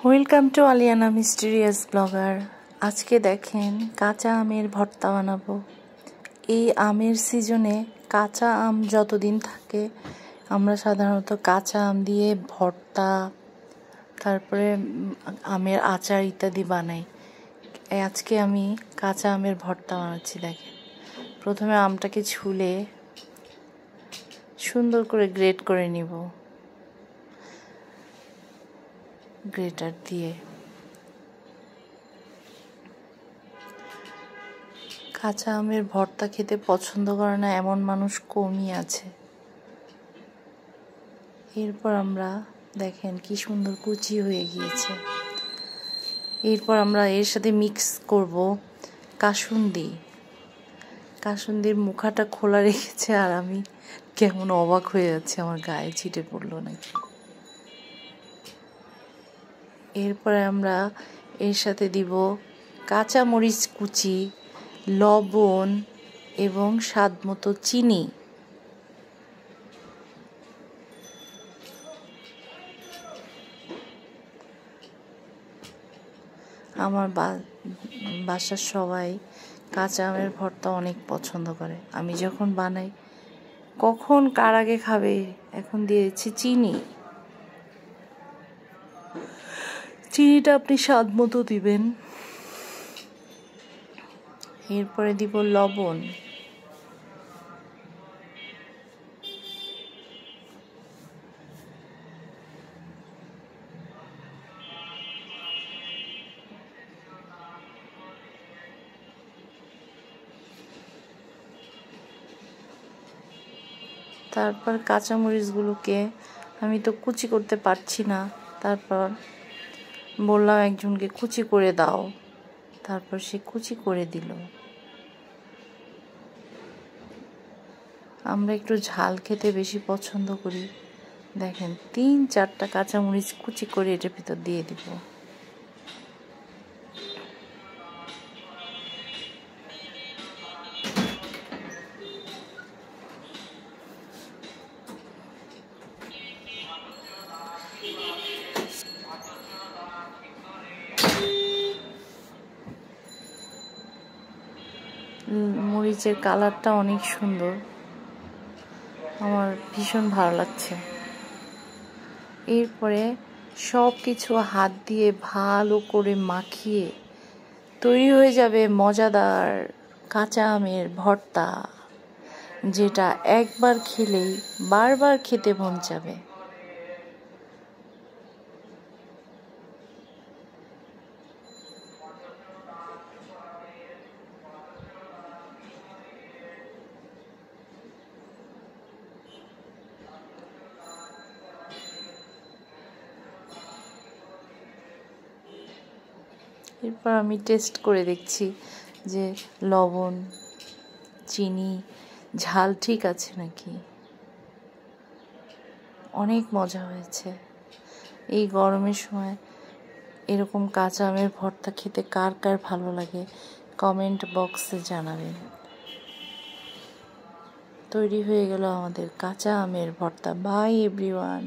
Welcome to Aliana mysterious blogger. আজকে দেখেন কাঁচা আমের ভর্তা বানাবো। এই আমের সিজনে কাঁচা আম যতদিন থাকে আমরা সাধারণত কাঁচা আম দিয়ে ভর্তা, তারপরে আমের আচার ইত্যাদি বানাই। আজকে আমি কাঁচা আমের ভর্তা বানাচ্ছি। দেখেন, প্রথমে আমটাকে ছুলে সুন্দর করে গ্রেট করে নিব গ্রেটার দিয়ে। কাঁচা আমের ভর্তা খেতে পছন্দ করে না এমন মানুষ কমই আছে। এরপর আমরা দেখেন কি সুন্দর কুচি হয়ে গিয়েছে। এরপর আমরা এর সাথে মিক্স করব কাসুন্দি। কাসুন্দির মুখাটা খোলা রেখেছে আর আমি কেমন অবাক হয়ে যাচ্ছে, আমার গায়ে ছিটে পড়লো নাকি। এরপরে আমরা এর সাথে দিব কাঁচা মরিচ কুচি, লবণ এবং স্বাদ মতো চিনি। আমার বাসার সবাই কাঁচা আমের ভর্তা অনেক পছন্দ করে। আমি যখন বানাই, কখন কার আগে খাবে, এখন দিয়েছি চিনি। চিনিটা আপনি স্বাদ মতো দিবেন। এরপরে দিব লবণ। তারপর কাঁচামরিচগুলোকে আমি তো কুচি করতে পারছি না, তারপর বললাম একজনকে কুচি করে দাও, তারপর সে কুচি করে দিল। আমরা একটু ঝাল খেতে বেশি পছন্দ করি। দেখেন 3-4টা কাঁচামরিচ কুচি করে এটার ভিতর দিয়ে দিব। মরিচের কালারটা অনেক সুন্দর, আমার ভীষণ ভালো লাগছে। এরপরে সব কিছু হাত দিয়ে ভালো করে মাখিয়ে তৈরি হয়ে যাবে মজাদার কাঁচা আমের ভর্তা, যেটা একবার খেলেই বারবার খেতে মন যাবে। এরপর আমি টেস্ট করে দেখছি যে লবণ, চিনি, ঝাল ঠিক আছে নাকি। অনেক মজা হয়েছে। এই গরমের সময় এরকম কাঁচা আমের ভর্তা খেতে কার কার ভালো লাগে কমেন্ট বক্সে জানাবেন। তৈরি হয়ে গেল আমাদের কাঁচা আমের ভর্তা। By everyone.